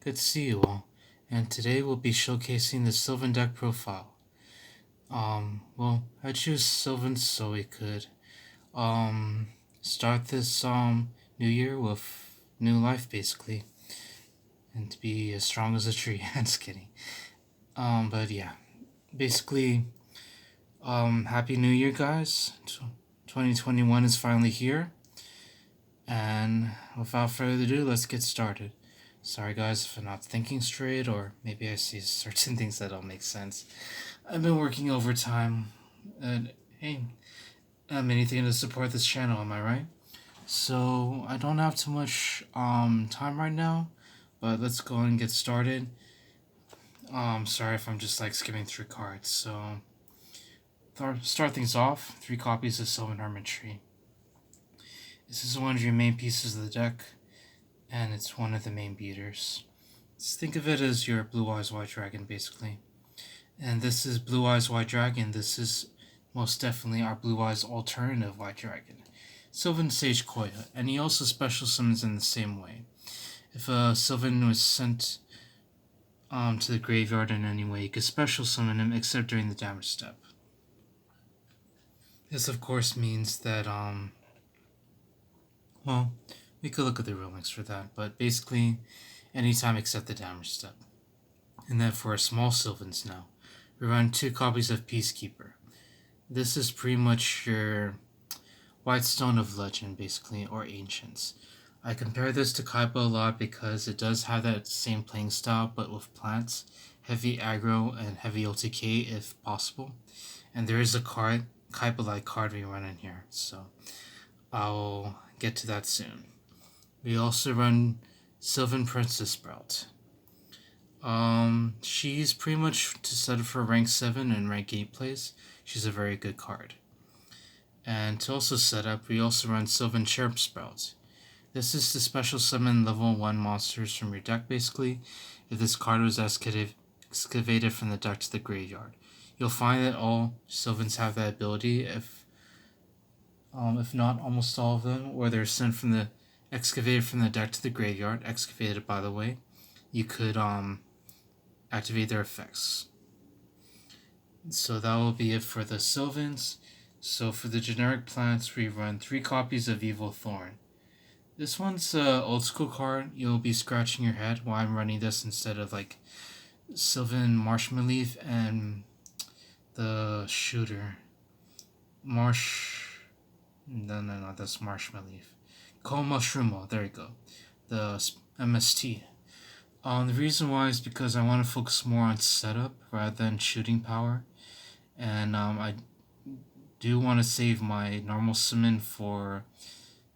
Good to see you all. And today we'll be showcasing the Sylvan deck profile. I choose Sylvan so we could um start this new year with new life basically, and to be as strong as a tree. I'm just kidding. But yeah, basically, Happy New Year, guys. 2021 is finally here, and without further ado, let's get started. Sorry, guys, if I'm not thinking straight, or maybe I see certain things that don't make sense. I've been working overtime, and hey, I'm anything to support this channel, am I right? So, I don't have too much time right now, but let's go and get started. Sorry if I'm just like skimming through cards. So, start things off, 3 copies of Sylvan Hermitry. This is one of your main pieces of the deck, and it's one of the main beaters. Just think of it as your Blue Eyes White Dragon, basically. And this is Blue Eyes White Dragon. This is most definitely our Blue Eyes alternative White Dragon, Sylvan Sage Koya, and he also special summons in the same way. If a Sylvan was sent to the graveyard in any way, you could special summon him except during the damage step. This of course means that well, we could look at the rulings for that, but basically anytime except the damage step. And then for our small Sylvans now, we run 2 copies of Peacekeeper. This is pretty much your White Stone of Legend, basically, or Ancients. I compare this to Kaiba a lot because it does have that same playing style, but with plants, heavy aggro, and heavy OTK if possible. And there is a card, Kaiba-like card we run in here, so I'll get to that soon. We also run Sylvan Princess Sprout. She's pretty much to set up for rank 7 and rank 8 plays. She's a very good card. And to also set up, we also run Sylvan Cherub Sprout. This is to special summon level 1 monsters from your deck, basically, if this card was excavated from the deck to the graveyard. You'll find that all Sylvans have that ability, if not almost all of them, or they're sent from the excavated from the deck to the graveyard, excavated by the way, you could activate their effects. So that will be it for the Sylvans. So for the generic plants, we run 3 copies of Evil Thorn. This one's an old school card. You'll be scratching your head why I'm running this instead of like Sylvan Marshmallow Leaf and the shooter. No, that's Marshmallow Leaf. Coal Mushroomo, there you go. The MST. The reason why is because I want to focus more on setup rather than shooting power. And I do want to save my normal summon for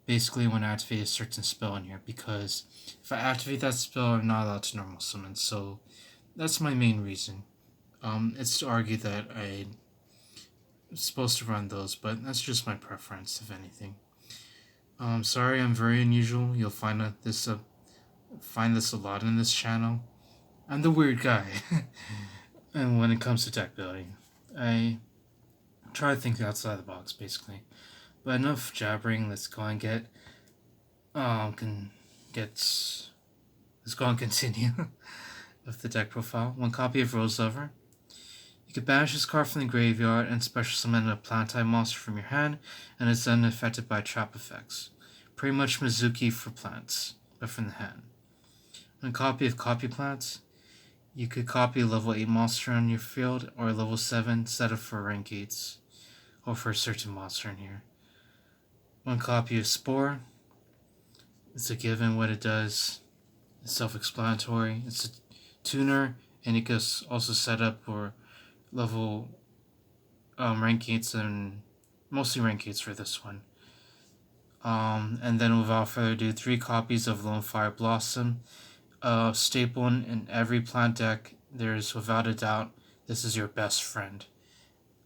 basically when I activate a certain spell in here, because if I activate that spell, I'm not allowed to normal summon. So that's my main reason. It's to argue that I'm supposed to run those, but that's just my preference, if anything. Sorry, I'm very unusual. You'll find this a lot in this channel. I'm the weird guy. And when it comes to deck building, I try to think outside the box, basically. But enough jabbering. Let's go and let's go and continue with the deck profile. 1 copy of Rose Lover. You can banish this card from the graveyard and special summon a plant type monster from your hand, and it's then affected by trap effects. Pretty much Mizuki for plants, but from the hand. 1 copy of Copy Plants. You could copy a level 8 monster on your field, or a level 7 set up for rank 8s, or for a certain monster in here. 1 copy of Spore. It's a given what it does. It's self-explanatory. It's a tuner, and it gets also set up for level rank 8s and mostly rank 8s for this one. And then without further ado, 3 copies of Lone Fire Blossom. Staple in every plant deck. There's without a doubt, this is your best friend.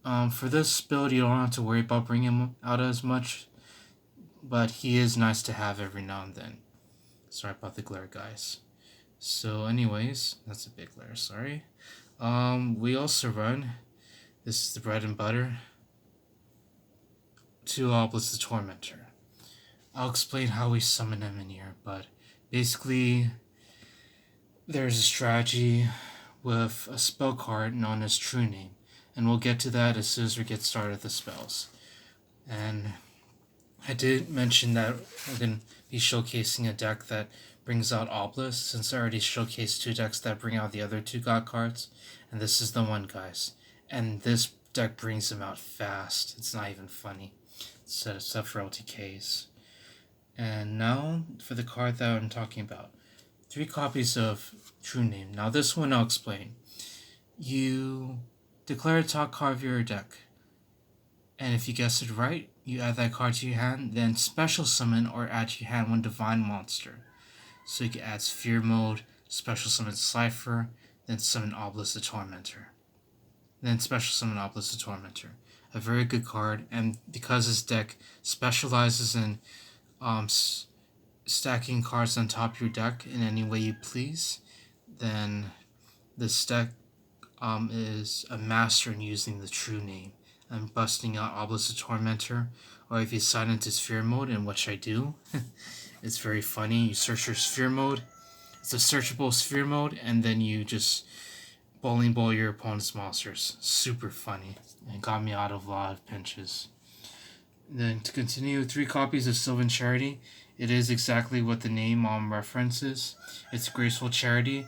For this build, you don't have to worry about bringing him out as much, but he is nice to have every now and then. Sorry about the glare, guys. So anyways, that's a big glare, sorry. We also run, this is the bread and butter, 2 Obelisk the Tormentor. I'll explain how we summon him in here, but basically, there's a strategy with a spell card known as True Name, and we'll get to that as soon as we get started with the spells. And I did mention that we're going to be showcasing a deck that brings out Obelisk, since I already showcased two decks that bring out the other two god cards, and this is the one, guys. And this deck brings them out fast. It's not even funny. Except for LTKs. And now for the card that I'm talking about. 3 copies of True Name. Now this one I'll explain. You declare a top card of your deck, and if you guess it right, you add that card to your hand, then special summon or add to your hand one divine monster. So you can add Sphere Mode, special summon Cypher, then summon Obelisk the Tormentor. Then special summon Obelisk the Tormentor. A very good card, and because this deck specializes in stacking cards on top of your deck in any way you please, then this deck is a master in using the True Name and busting out Obelisk the Tormentor, or if you sign into Sphere Mode, in which I do. It's very funny. You search your Sphere Mode. It's a searchable Sphere Mode, and then you just bowling ball your opponent's monsters. Super funny. And got me out of a lot of pinches. And then to continue, 3 copies of Sylvan Charity. It is exactly what the name references. It's Graceful Charity.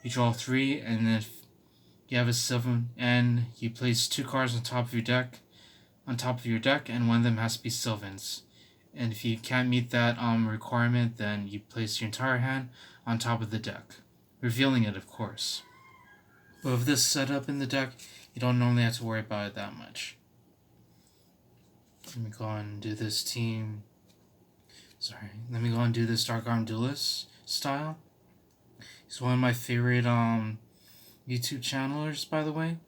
You draw 3, and then if you have a Sylvan, and you place 2 cards on top of your deck, and one of them has to be Sylvans. And if you can't meet that requirement, then you place your entire hand on top of the deck, revealing it, of course. But with this setup in the deck, you don't normally have to worry about it that much. Let me go and do this Let me go and do this Dark Arm Duelist style. He's one of my favorite YouTube channelers, by the way.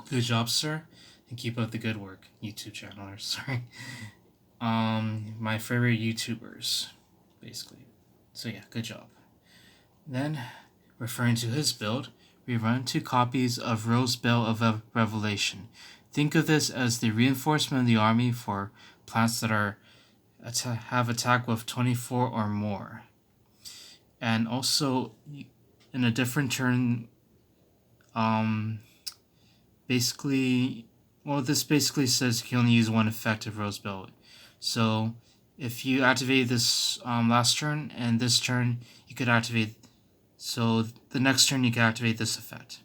Good job, sir, and keep up the good work, YouTube channelers. Sorry. My favorite YouTubers, basically. So yeah, good job. Then, referring to his build, we run 2 copies of Rose Bell of Revelation. Think of this as the reinforcement of the army for plants that are have attack with 24 or more. And also, in a different turn, this basically says you can only use one effect of Rose Bell. So, if you activate this last turn, and this turn you could activate, so the next turn you can activate this effect.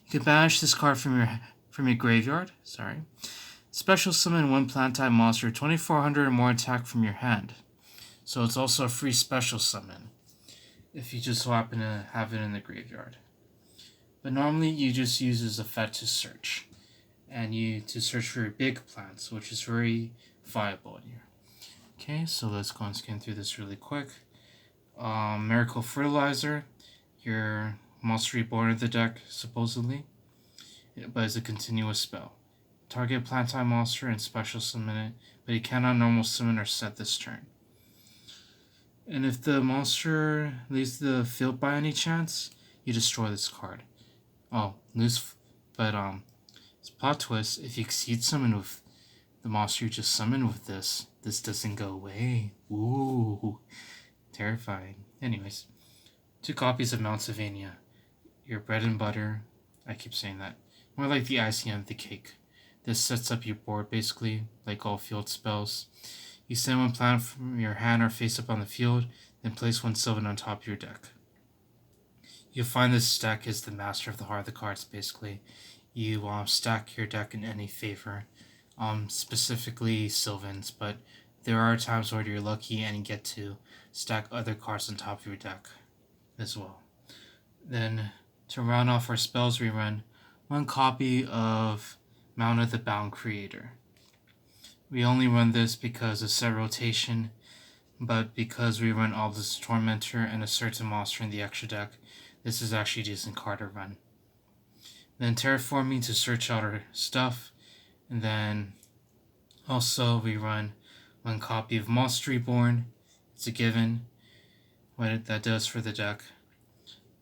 You can banish this card from your graveyard. Special summon 1 plant type monster, 2400 or more attack from your hand. So it's also a free special summon if you just so happen to have it in the graveyard. But normally you just use this effect to search, and to search for your big plants, which is very viable in here. Okay, so let's go and scan through this really quick. Miracle Fertilizer, your monster reborn of the deck, supposedly, but it's a continuous spell. Target plant type monster and special summon it, but you cannot normal summon or set this turn. And if the monster leaves the field by any chance, you destroy this card. It's plot twist, if you exceed summon with the monster you just summoned with this doesn't go away. Ooh, terrifying. Anyways, 2 copies of Mount Sylvania. Your bread and butter. I keep saying that. More like the icing on the cake. This sets up your board basically, like all field spells. You send 1 plant from your hand or face up on the field, then place 1 Sylvan on top of your deck. You'll find this deck is the master of the heart of the cards, basically. You stack your deck in any favor, specifically Sylvans, but there are times where you're lucky and you get to stack other cards on top of your deck as well. Then, to round off our spells, we run 1 copy of Mount of the Bound Creator. We only run this because of set rotation, but because we run Obelisk Tormentor and a certain monster in the extra deck, this is actually a decent card to run. Then Terraforming to search out our stuff, and then also we run 1 copy of Monster Reborn. It's a given. What that does for the deck,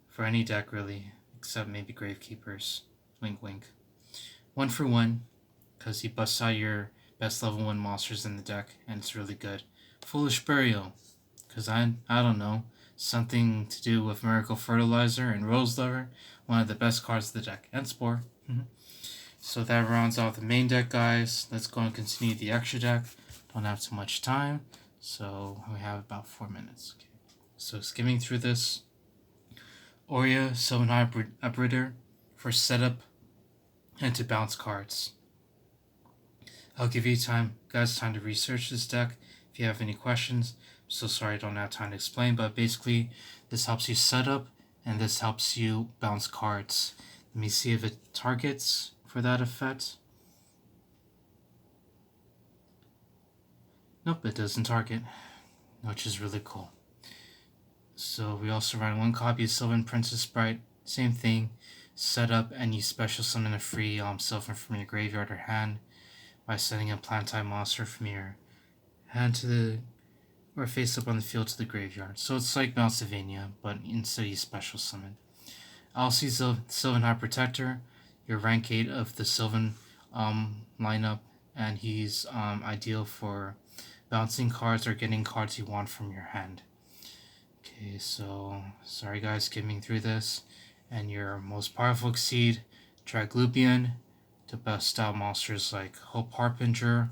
for any deck really, except maybe Gravekeepers. Wink wink. 1 for 1, because he busts out your best level 1 monsters in the deck, and it's really good. Foolish Burial, because I don't know, something to do with Miracle Fertilizer and Rose Lover, one of the best cards of the deck, and Spore. So that rounds out the main deck, guys. Let's go and continue the extra deck. Don't have too much time, so we have about 4 minutes. Okay. So skimming through this, Oria, Sylvan Hybrider for setup and to bounce cards. I'll give you time to research this deck if you have any questions. I'm so sorry I don't have time to explain, but basically this helps you set up and this helps you bounce cards. Let me see if it targets for that effect. Nope, it doesn't target, which is really cool. So we also run one copy of Sylvan Princess Sprite, same thing, set up and you special summon a free Sylvan from your graveyard or hand by sending a plant type monster from your hand to the or face up on the field to the graveyard. So it's like Malsylvania, but instead you special summon. Also Sylvan High Protector, your rank 8 of the Sylvan lineup, and he's ideal for bouncing cards or getting cards you want from your hand. Okay, so sorry guys, skimming through this. And your most powerful Exceed, Draglubian, to bust out monsters like Hope Harbinger,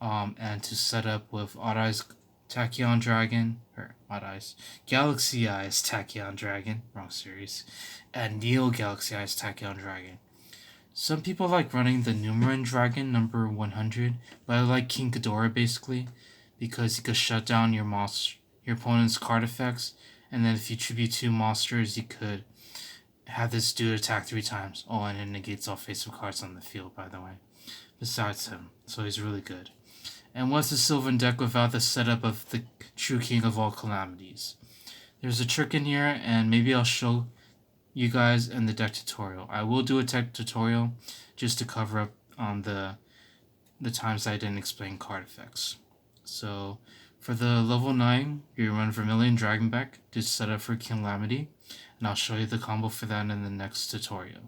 and to set up with Odd Eyes Tachyon Dragon, or Odd Eyes, Galaxy Eyes Tachyon Dragon, wrong series, and Neo Galaxy Eyes Tachyon Dragon. Some people like running the Numeran Dragon number 100, but I like King Ghidorah basically, because you could shut down your opponent's card effects, and then if you tribute 2 monsters, you could have this dude attack 3 times. Oh, and it negates all face-up cards on the field, by the way, besides him, so he's really good. And what's the Sylvan deck without the setup of the true king of all calamities? There's a trick in here, and maybe I'll show you guys in the deck tutorial. I will do a deck tutorial just to cover up on the times I didn't explain card effects. So for the level 9, you run Vermilion Dragonback to set up for Calamity, and I'll show you the combo for that in the next tutorial.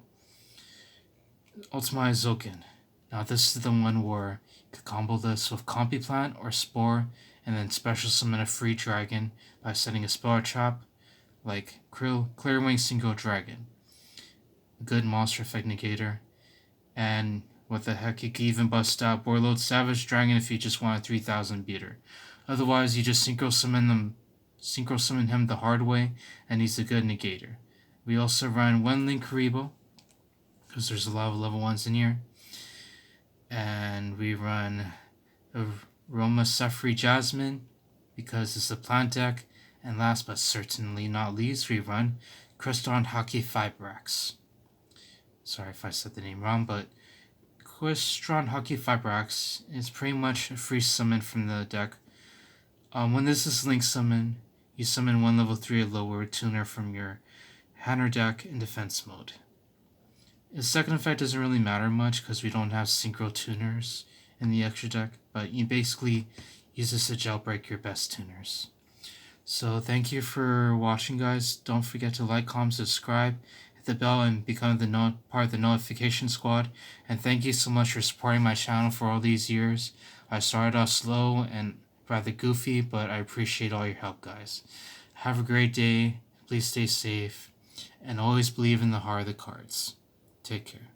Ultimate Zokin. Now this is the one where you could combo this with Compiplant or Spore, and then special summon a free dragon by setting a spell or trap, like Clearwing Synchro Dragon. A good monster effect negator. And what the heck, you can even bust out Borload Savage Dragon if you just want a 3000 beater. Otherwise, you just synchro summon him the hard way, and he's a good negator. We also run Wenling Karibo, because there's a lot of level 1s in here. And we run Roma Safri Jasmine, because it's a plant deck. And last but certainly not least, we run Crystron Hockey Fibrax. Sorry if I said the name wrong, but Crystron Hockey Fibrax is pretty much a free summon from the deck. When this is link summon, you summon 1 level 3 or lower tuner from your hand or deck in defense mode. The second effect doesn't really matter much because we don't have synchro tuners in the extra deck, but you basically use this to jailbreak your best tuners. So thank you for watching, guys. Don't forget to like, comment, subscribe, hit the bell, and become part of the notification squad. And thank you so much for supporting my channel for all these years. I started off slow and rather goofy, but I appreciate all your help, guys. Have a great day. Please stay safe, and always believe in the heart of the cards. Take care.